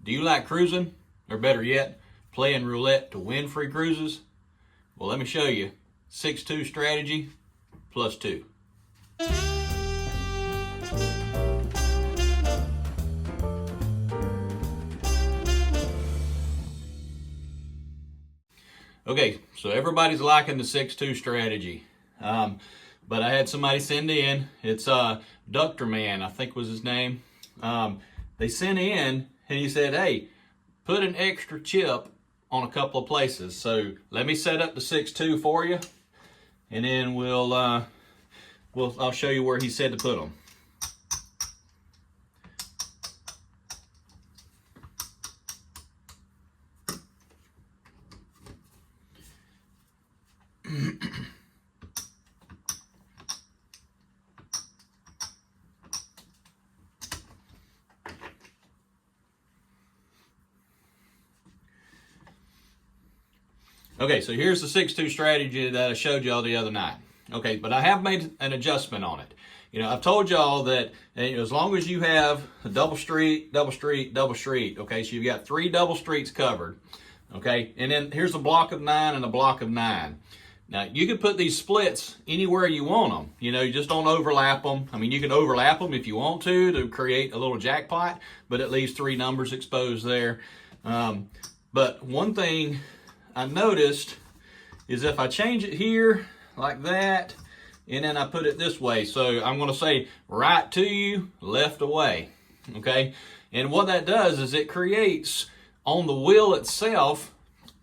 Do you like cruising? Or better yet, playing roulette to win free cruises? Well, let me show you. 6-2 strategy plus 2. Okay, so everybody's liking the 6-2 strategy. But I had somebody send in, it's Ductor Man, I think was his name. They sent in and he said, hey, put an extra chip on a couple of places. So let me set up the 6-2 for you, and then I'll show you where he said to put them. Okay, so here's the 6-2 strategy that I showed y'all the other night. Okay, but I have made an adjustment on it. You know, I've told y'all that as long as you have a double street, double street, double street, okay, so you've got 3 double streets covered, okay, and then here's a block of 9 and a block of 9. Now, you can put these splits anywhere you want them. You know, you just don't overlap them. I mean, you can overlap them if you want to create a little jackpot, but it leaves 3 numbers exposed there. But one thing I noticed is if I change it here like that, and then I put it this way, so I'm going to say right to you, left away, okay? And what that does is it creates on the wheel itself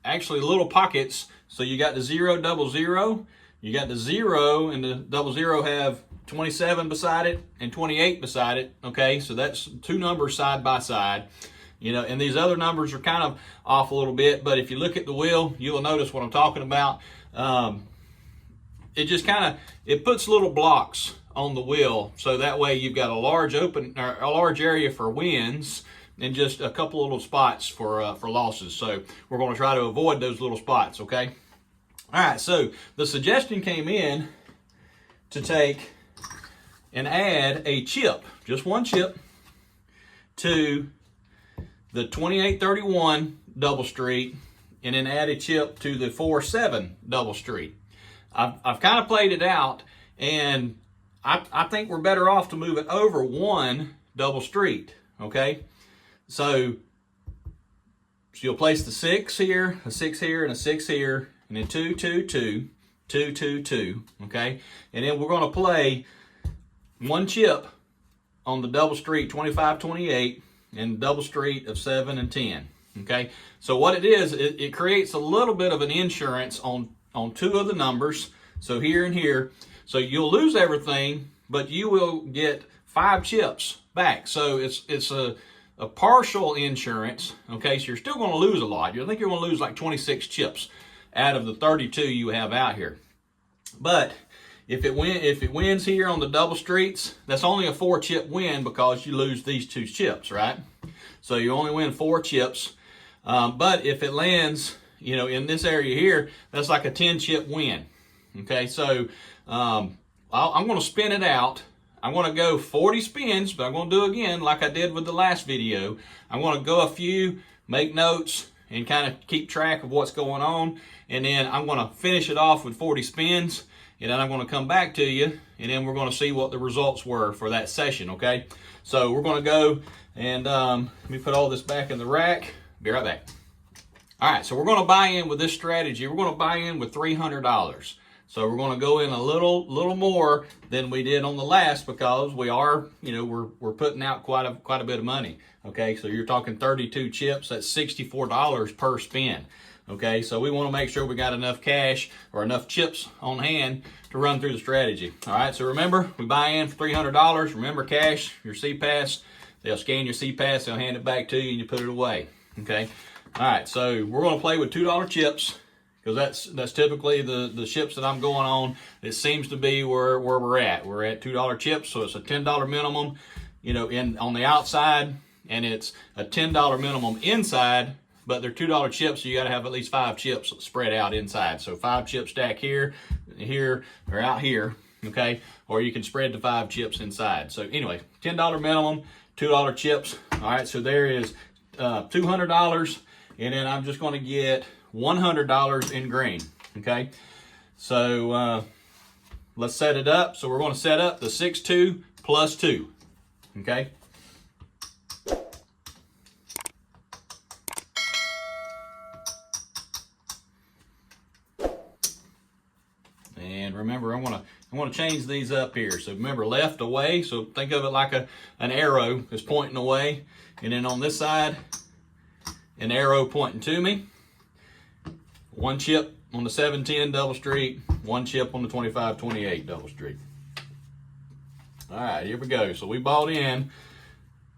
actually little pockets. So you got the 0, double 0, you got the 0 and the double 0 have 27 beside it and 28 beside it, okay? So that's 2 numbers side by side. You know, and these other numbers are kind of off a little bit, but if you look at the wheel, you will notice what I'm talking about. It just it puts little blocks on the wheel, so that way you've got a large area for wins and just a couple little spots for losses. So we're going to try to avoid those little spots, okay? All right, so the suggestion came in to take and add a chip, just one chip, to the 2831 double street, and then add a chip to the 47 double street. I've kind of played it out, and I think we're better off to move it over 1 double street, okay? So you'll place the 6 here, a 6 here, and a 6 here, and then 2, 2, 2, 2, 2, 2, okay? And then we're going to play 1 chip on the double street 25, 28, and double street of 7 and 10, okay? So what it is, it creates a little bit of an insurance on 2 of the numbers, so here and here. So you'll lose everything, but you will get 5 chips back. So it's a partial insurance, okay? So you're still going to lose a lot. I think you're going to lose like 26 chips out of the 32 you have out here. But if it wins here on the double streets, that's only a 4 chip win because you lose these 2 chips, right? So you only win 4 chips. But if it lands, you know, in this area here, that's like a 10 chip win. Okay, so I'm going to spin it out. I'm going to go 40 spins, but I'm going to do again like I did with the last video. I'm going to go a few, make notes, and kind of keep track of what's going on. And then I'm going to finish it off with 40 spins. And then I'm going to come back to you, and then we're going to see what the results were for that session, okay? So we're going to go and let me put all this back in the rack. Be right back. All right, so we're going to buy in with this strategy. We're going to buy in with $300. So we're going to go in a little more than we did on the last because we are, you know, we're putting out quite a bit of money, okay? So you're talking 32 chips. That's $64 per spin. Okay, so we want to make sure we got enough cash or enough chips on hand to run through the strategy. All right, so remember, we buy in for $300. Remember, cash, your CPass. They'll scan your CPass, they'll hand it back to you, and you put it away. Okay, all right, so we're going to play with $2 chips because that's typically the chips that I'm going on. It seems to be where we're at. We're at $2 chips, so it's a $10 minimum, you know, on the outside, and it's a $10 minimum inside. But they're $2 chips, so you got to have at least 5 chips spread out inside. So 5 chips stack here, or out here, okay? Or you can spread the 5 chips inside. So anyway, $10 minimum, $2 chips. All right, so there is $200, and then I'm just going to get $100 in green. Okay, so let's set it up. So we're going to set up the 6-2 plus 2. Okay. And remember, I want to change these up here. So remember, left away. So think of it like an arrow is pointing away, and then on this side, an arrow pointing to me. One chip on the 710 double street, one chip on the 2528 double street. All right, here we go. So we bought in.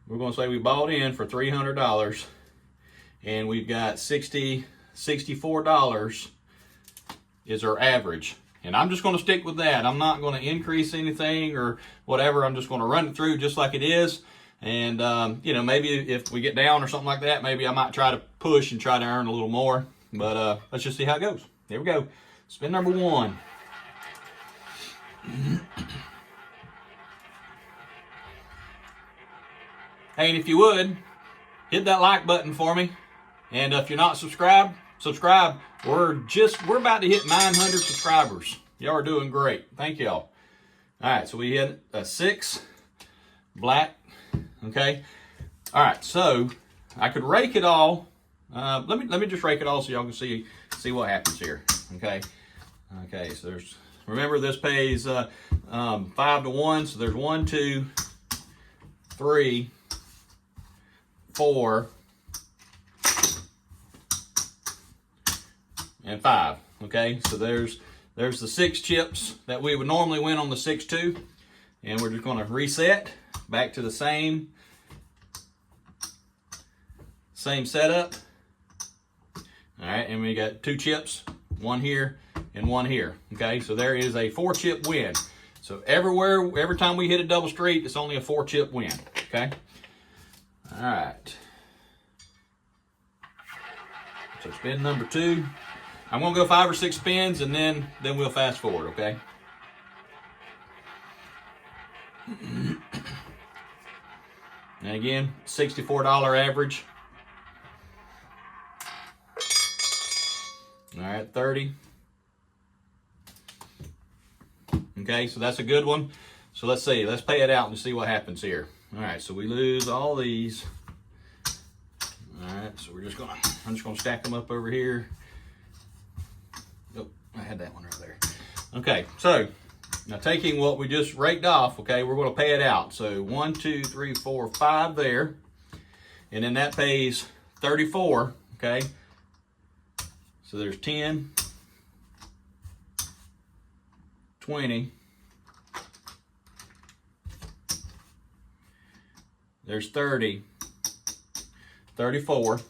We're going to say we bought in for $300, and we've got $64 is our average. And I'm just going to stick with that. I'm not going to increase anything or whatever. I'm just going to run it through just like it is. And, you know, maybe if we get down or something like that, maybe I might try to push and try to earn a little more. But let's just see how it goes. Here we go. Spin number 1. Hey, and if you would, hit that like button for me. And if you're not subscribed, subscribe. We're about to hit 900 subscribers. Y'all are doing great. Thank y'all. All right, so we hit a 6 black. Okay. All right, so I could rake it all. Let me just rake it all so y'all can see what happens here. Okay. Okay. So remember this pays 5 to 1. So there's 1, 2, 3, 4, and 5. Okay. So there's the 6 chips that we would normally win on the 6-2, and we're just going to reset back to the same setup. All right, and we got 2 chips, 1 here and 1 here. Okay, so there is a 4-chip win. So every time we hit a double street, it's only a 4-chip win. Okay. All right. So spin number 2. I'm gonna go 5 or 6 spins, and then we'll fast forward. Okay. And again, $64 average. All right, 30. Okay, so that's a good one. So let's see. Let's pay it out and see what happens here. All right, so we lose all these. All right, so I'm just gonna stack them up over here. Oh, I had that one right there. Okay, so now taking what we just raked off, okay, we're gonna pay it out. So 1, 2, 3, 4, 5 there, and then that pays 34. Okay. So there's 10, 20, there's 30, 34.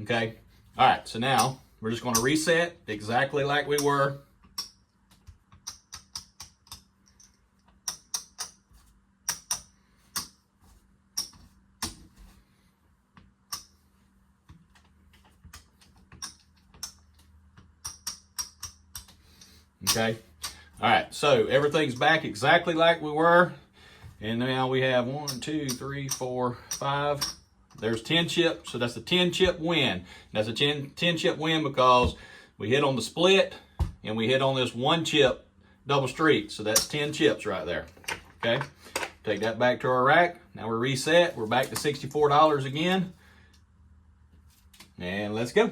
Okay. All right. So now we're just going to reset exactly like we were. Okay. All right. So everything's back exactly like we were. And now we have 1, 2, 3, 4, 5. There's 10 chips. So that's a 10 chip win. That's a 10 chip win because we hit on the split and we hit on this 1 chip double street. So that's 10 chips right there. Okay. Take that back to our rack. Now we're reset. We're back to $64 again. And let's go.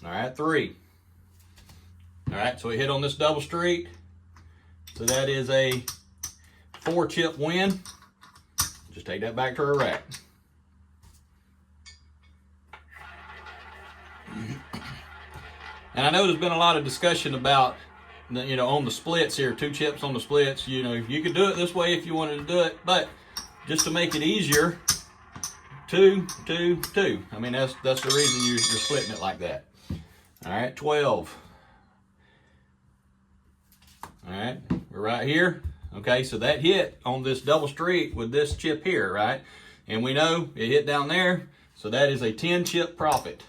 All right, 3. All right, so we hit on this double street. So that is a 4 chip win. Just take that back to our rack. And I know there's been a lot of discussion about, on the splits here, 2 chips on the splits. You could do it this way if you wanted to do it, but just to make it easier, 2, 2, 2. I mean, that's the reason you're splitting it like that. All right, 12. All right, we're right here. Okay, so that hit on this double street with this chip here, right? And we know it hit down there, so that is a 10 chip profit.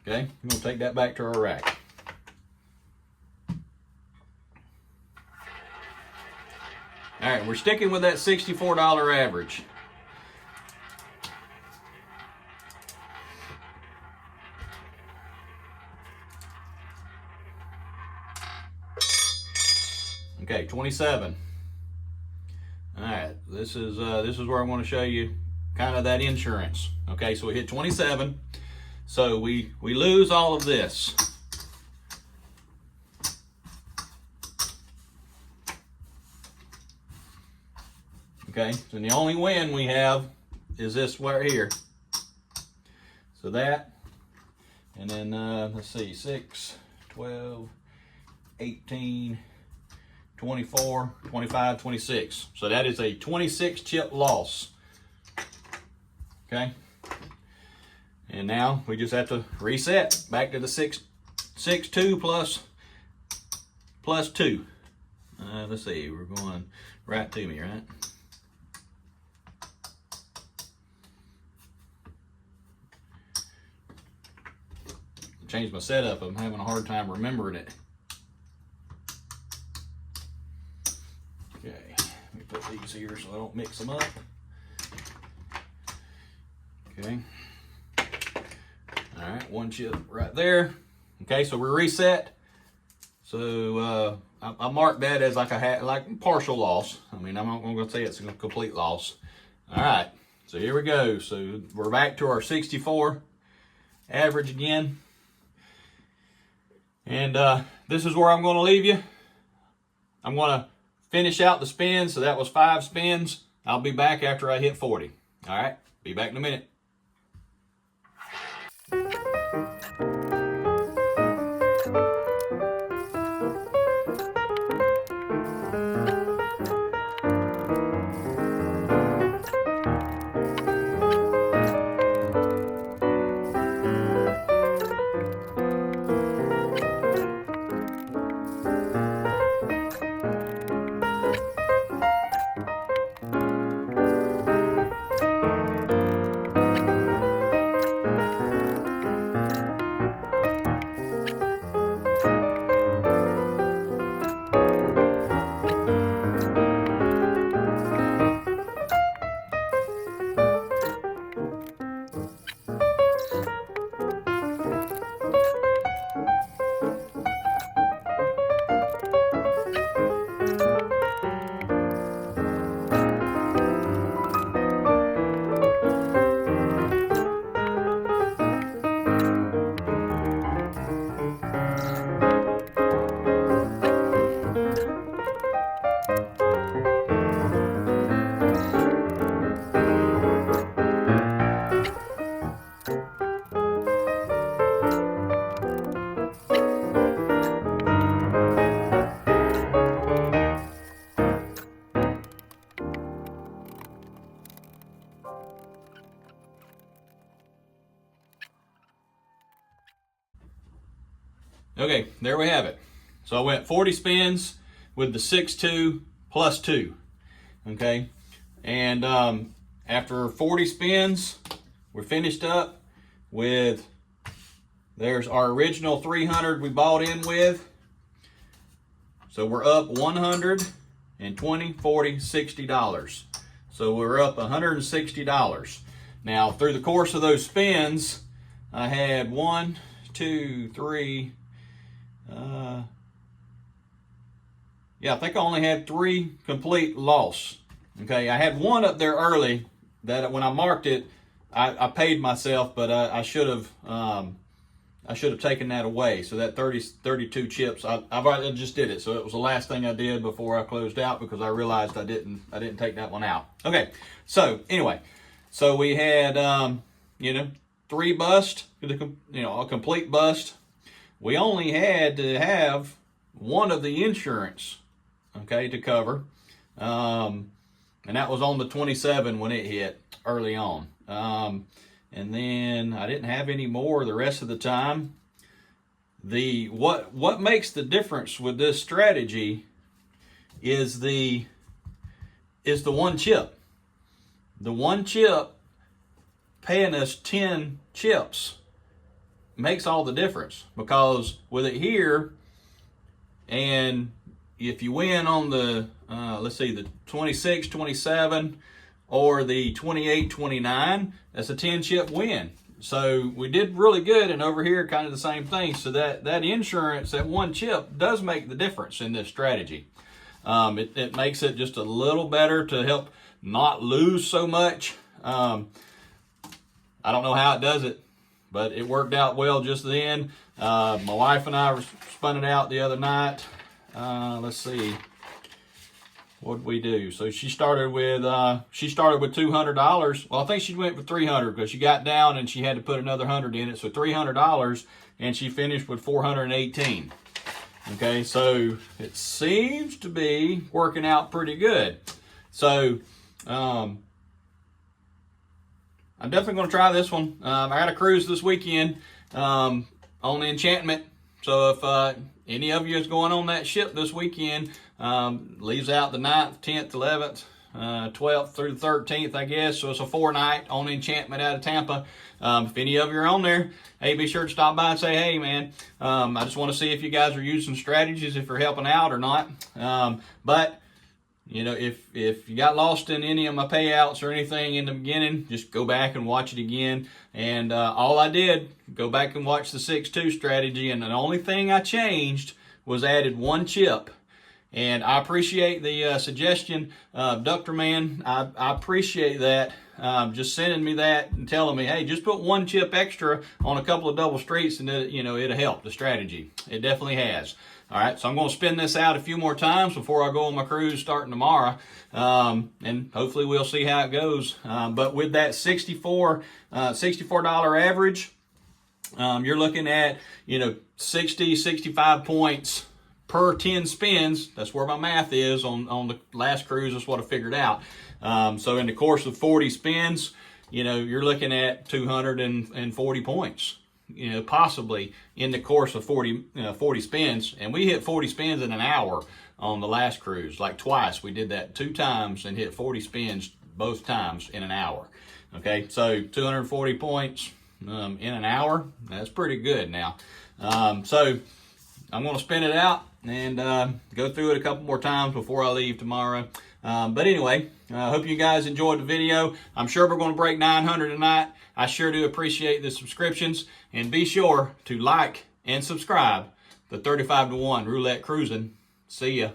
Okay, I'm gonna take that back to our rack. All right, we're sticking with that $64 average. Okay, 27. All right, this is where I'm going to show you kind of that insurance. Okay, so we hit 27. So we lose all of this. Okay, so the only win we have is this right here. So that, and then let's see, 6, 12, 18, 24, 25, 26. So that is a 26 chip loss. Okay. And now we just have to reset back to the 6.2 plus 2. Let's see, we're going right to me, right? Changed my setup. I'm having a hard time remembering it. Okay, let me put these here so I don't mix them up. Okay. All right, one chip right there. Okay, so we're reset. So I marked that as like partial loss. I mean, I'm not going to say it's a complete loss. All right, so here we go. So we're back to our 64 average again. And this is where I'm going to leave you. I'm going to finish out the spins. So that was 5 spins. I'll be back after I hit 40. All right, be back in a minute. Okay, there we have it. So I went 40 spins with the 6.2 plus 2. Okay, and after 40 spins, we're finished up with, there's our original 300 we bought in with. So we're up 120, 40, $60. So we're up $160. Now through the course of those spins, I had 1, 2, 3, I think I only had 3 complete loss. Okay, I had one up there early that when I marked it, I paid myself, but I should have taken that away. So that 32 chips, I just did it. So it was the last thing I did before I closed out because I realized I didn't take that one out. Okay, so anyway, so we had 3 bust, a complete bust. We only had to have one of the insurance, okay, to cover. And that was on the 27 when it hit early on. And then I didn't have any more the rest of the time. what makes the difference with this strategy is the one chip. The one chip paying us 10 chips makes all the difference, because with it here, and if you win on the let's see, the 26, 27 or the 28, 29, that's a 10 chip win. So we did really good, and over here kind of the same thing. So that insurance, that one chip, does make the difference in this strategy. It makes it just a little better to help not lose so much. I don't know how it does it, but it worked out well just then. My wife and I spun it out the other night. Let's see, what did we do? So she started with $200. Well, I think she went with $300 because she got down and she had to put another $100 in it. So $300, and she finished with $418. Okay, so it seems to be working out pretty good. So I'm definitely going to try this one. I got a cruise this weekend on the Enchantment. So if any of you is going on that ship this weekend, leaves out the 9th, 10th, 11th, 12th through the 13th, I guess. So it's a 4-night on Enchantment out of Tampa. If any of you are on there, hey, be sure to stop by and say, hey, man, I just want to see if you guys are using strategies, if you're helping out or not. But you know, if you got lost in any of my payouts or anything in the beginning, just go back and watch it again. And all I did, go back and watch the 6-2 strategy, and the only thing I changed was added one chip. And I appreciate the suggestion, Dr. Man. I appreciate that. Just sending me that and telling me, hey, just put one chip extra on a couple of double streets, and it'll help the strategy. It definitely has. All right, so I'm going to spin this out a few more times before I go on my cruise starting tomorrow, and hopefully we'll see how it goes. But with that $64 average, you're looking at 60, 65 points per 10 spins. That's where my math is on the last cruise. That's what I figured out. So in the course of 40 spins, you're looking at 240 points. Possibly in the course of 40 spins. And we hit 40 spins in an hour on the last cruise, like twice. We did that 2 times and hit 40 spins both times in an hour. Okay, so 240 points in an hour. That's pretty good now. So I'm going to spin it out and go through it a couple more times before I leave tomorrow. But anyway, I hope you guys enjoyed the video. I'm sure we're going to break 900 tonight. I sure do appreciate the subscriptions. And be sure to like and subscribe to 35-1 Roulette Cruising. See ya.